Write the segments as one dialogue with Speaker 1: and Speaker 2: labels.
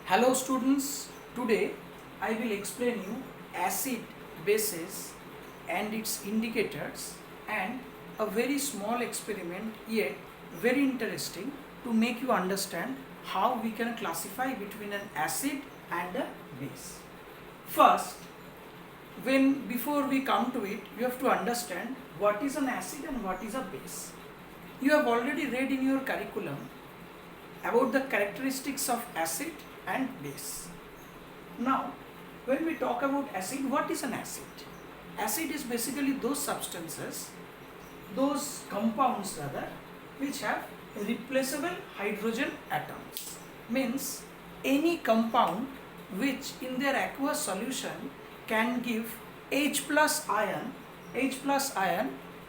Speaker 1: Hello students, today I will explain you acid, bases and its indicators and a very small experiment yet very interesting to make you understand how we can classify between an acid and a base. First, before we come to it, you have to understand what is an acid and what is a base. You have already read in your curriculum about the characteristics of acid and base. Now, when we talk about acid, what is an acid? Acid is basically those substances, those compounds rather, which have replaceable hydrogen atoms. Means any compound which in their aqueous solution can give H plus ion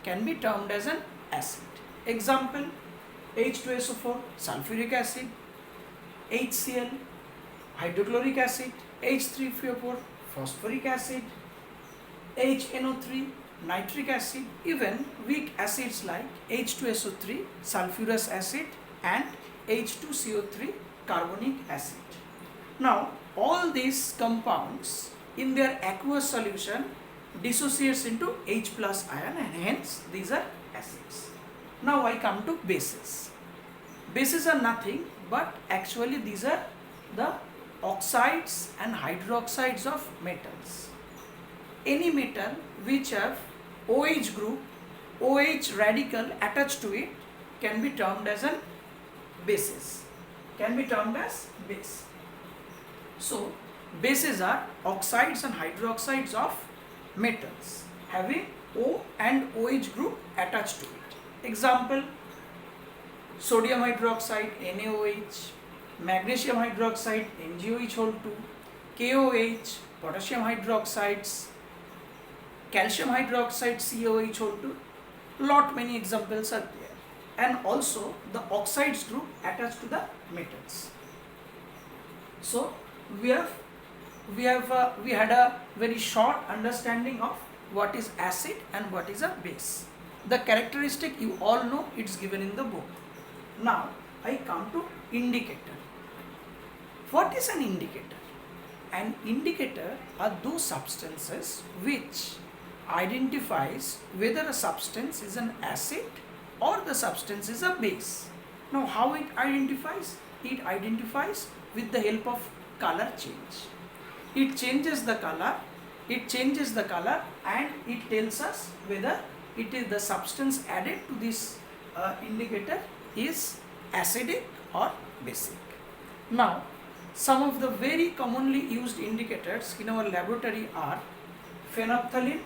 Speaker 1: can be termed as an acid. Example, H2SO4, sulfuric acid, HCl, hydrochloric acid, H3PO4, phosphoric acid, HNO3, nitric acid, even weak acids like H2SO3, sulfurous acid and H2CO3, carbonic acid. Now, all these compounds in their aqueous solution dissociates into H plus ion and hence these are acids. Now I come to bases. Bases are nothing but actually these are the oxides and hydroxides of metals. Any metal which have OH group, OH radical attached to it can be termed as an bases. Can be termed as base. So bases are oxides and hydroxides of metals having O and OH group attached to it. Example, sodium hydroxide NaOH, magnesium hydroxide MgOH2, KOH, potassium hydroxides, calcium hydroxide COH2, lot many examples are there, and also the oxides group attached to the metals. So we had a very short understanding of what is acid and what is a base. The characteristic you all know, it's given in the book. Now I come to indicator. What is an indicator? An indicator are those substances which identifies whether a substance is an acid or the substance is a base. Now how it identifies? It identifies with the help of color change. It changes the color and it tells us whether it is the substance added to this indicator is acidic or basic. Now, some of the very commonly used indicators in our laboratory are phenolphthalein,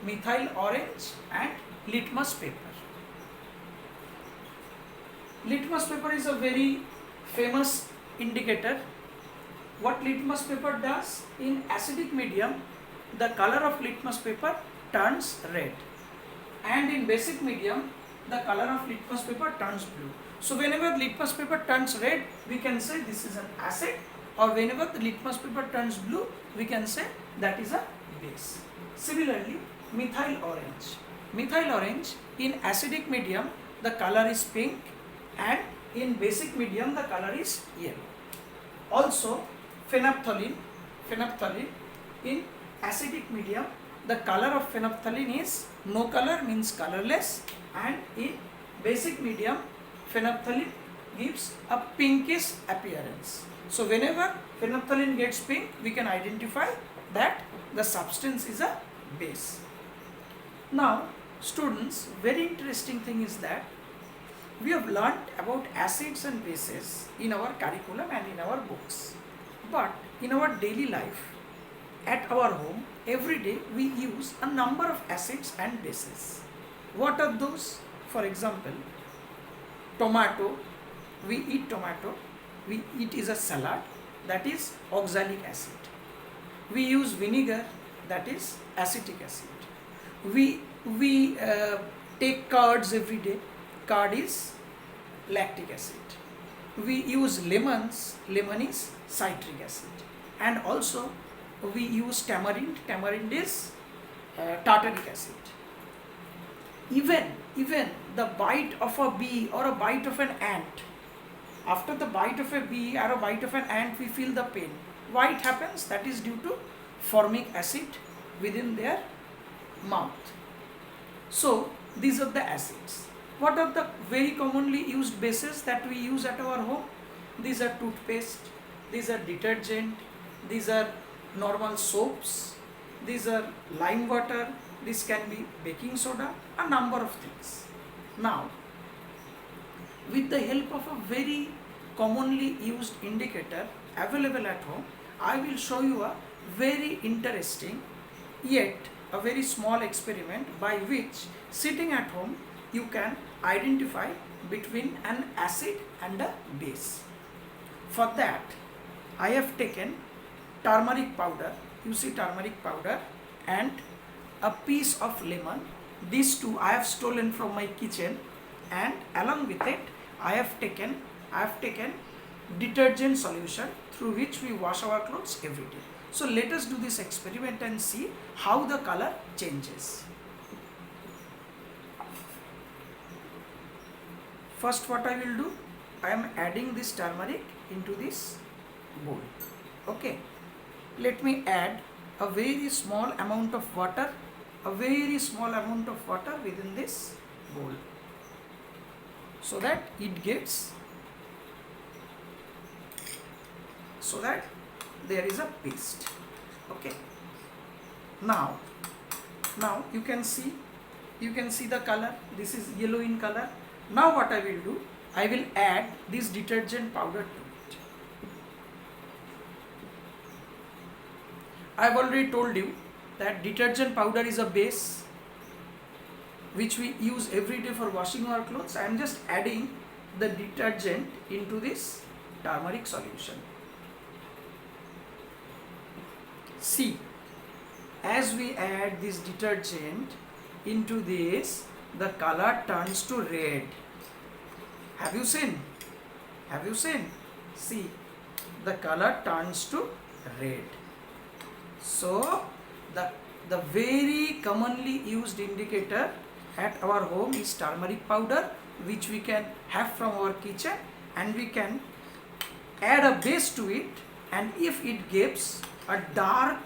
Speaker 1: methyl orange and litmus paper. Litmus paper is a very famous indicator. What litmus paper does? In acidic medium, the color of litmus paper turns red, and in basic medium, the color of litmus paper turns blue. So whenever litmus paper turns red, we can say this is an acid, or whenever the litmus paper turns blue, we can say that is a base. Similarly, methyl orange. Methyl orange in acidic medium, the color is pink, and in basic medium, the color is yellow. Also, phenolphthalein in acidic medium, the color of phenolphthalein is no color, means colorless, and in basic medium, phenolphthalein gives a pinkish appearance. So whenever phenolphthalein gets pink, we can identify that the substance is a base. Now students, very interesting thing is that we have learnt about acids and bases in our curriculum and in our books, but in our daily life, at our home, every day we use a number of acids and bases. What are those? For example, tomato, we eat is a salad, that is oxalic acid. We use vinegar, that is acetic acid. We take curds every day, curd is lactic acid. We use lemons, lemon is citric acid. And also we use tamarind is tartaric acid. Even the bite of a bee or a bite of an ant after the bite of a bee or a bite of an ant, we feel the pain. Why it happens? That is due to formic acid within their mouth. So these are the acids. What are the very commonly used bases that we use at our home? These are toothpaste, these are detergent, these are normal soaps, these are lime water, this can be baking soda, a number of things. Now, with the help of a very commonly used indicator available at home, I will show you a very interesting yet a very small experiment by which, sitting at home, you can identify between an acid and a base. For that, I have taken turmeric powder, you see turmeric powder, and a piece of lemon. These two I have stolen from my kitchen, and along with it I have taken detergent solution through which we wash our clothes every day. So let us do this experiment and see how the color changes. First, what I will do, I am adding this turmeric into this bowl. Okay, let me add a very small amount of water, within this bowl, so that it gets, so that there is a paste. Okay, now you can see the color. This is yellow in color. Now what I will do, I will add this detergent powder to it. I have already told you that detergent powder is a base which we use every day for washing our clothes. I am just adding the detergent into this turmeric solution. See, as we add this detergent into this, the color turns to red. Have you seen? See, the color turns to red. So the very commonly used indicator at our home is turmeric powder, which we can have from our kitchen, and we can add a base to it, and if it gets a dark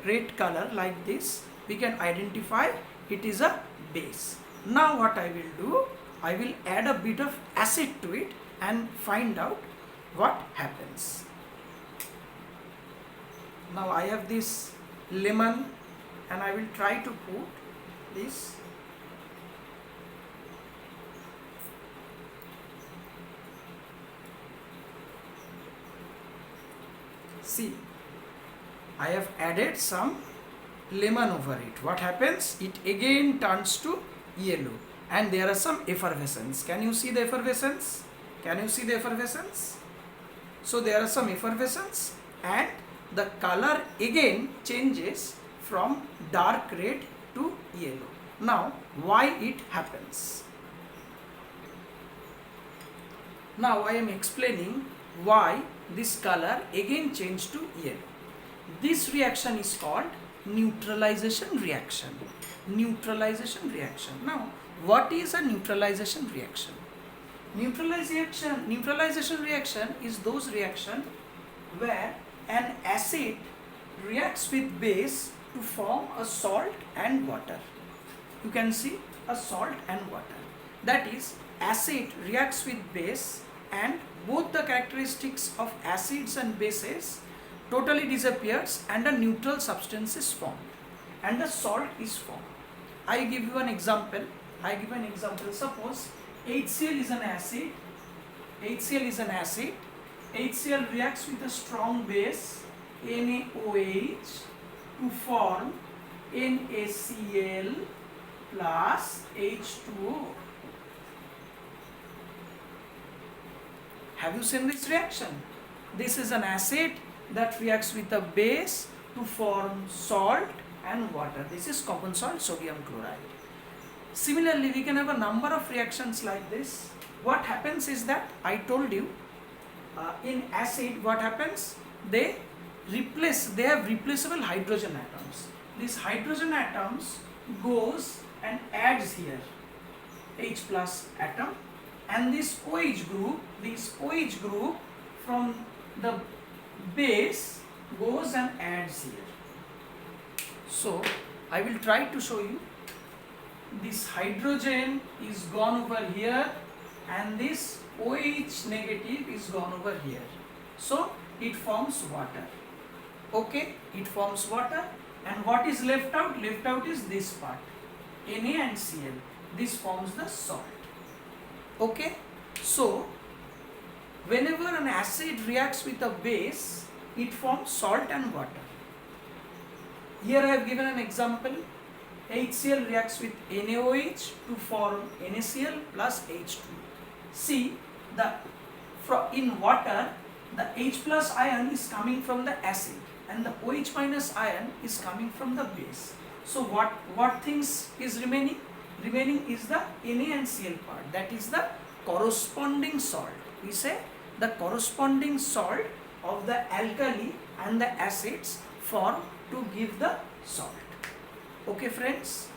Speaker 1: red color like this, we can identify it is a base. Now what I will do, I will add a bit of acid to it and find out what happens. Now I have this lemon, and I will try to put this. See, I have added some lemon over it. What happens? It again turns to yellow, and there are some effervescence. Can you see the effervescence? So there are some effervescence, and the color again changes from dark red to yellow. Now, why it happens? Now I am explaining why this color again changed to yellow. This reaction is called neutralization reaction. Now, what is a neutralization reaction? Neutralization reaction is those reaction where an acid reacts with base to form a salt and water. You can see a salt and water. That is, acid reacts with base, and both the characteristics of acids and bases totally disappears, and a neutral substance is formed, and a salt is formed. I give you an example. Suppose HCl is an acid. HCl reacts with a strong base NaOH to form NaCl plus H2O. Have you seen this reaction? This is an acid that reacts with a base to form salt and water. This is common salt, sodium chloride. Similarly, we can have a number of reactions like this. What happens is that, I told you, in acid, what happens? They have replaceable hydrogen atoms. These hydrogen atoms goes and adds here H plus atom, and this OH group from the base goes and adds here. So I will try to show you. This hydrogen is gone over here and this OH negative is gone over here. So it forms water. Okay, it forms water, and what is left out? Left out is this part, Na and Cl. This forms the salt. Okay, so whenever an acid reacts with a base, it forms salt and water. Here I have given an example. HCl reacts with NaOH to form NaCl plus H2. See, in water, the H plus ion is coming from the acid and the OH minus ion is coming from the base. So what things is remaining? Remaining is the Na and Cl part, that is the corresponding salt. We say the corresponding salt of the alkali and the acids form to give the salt. Okay friends,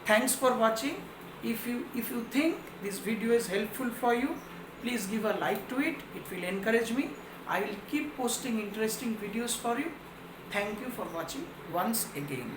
Speaker 1: thanks for watching. If you think this video is helpful for you, please give a like to it. It will encourage me. I will keep posting interesting videos for you. Thank you for watching once again.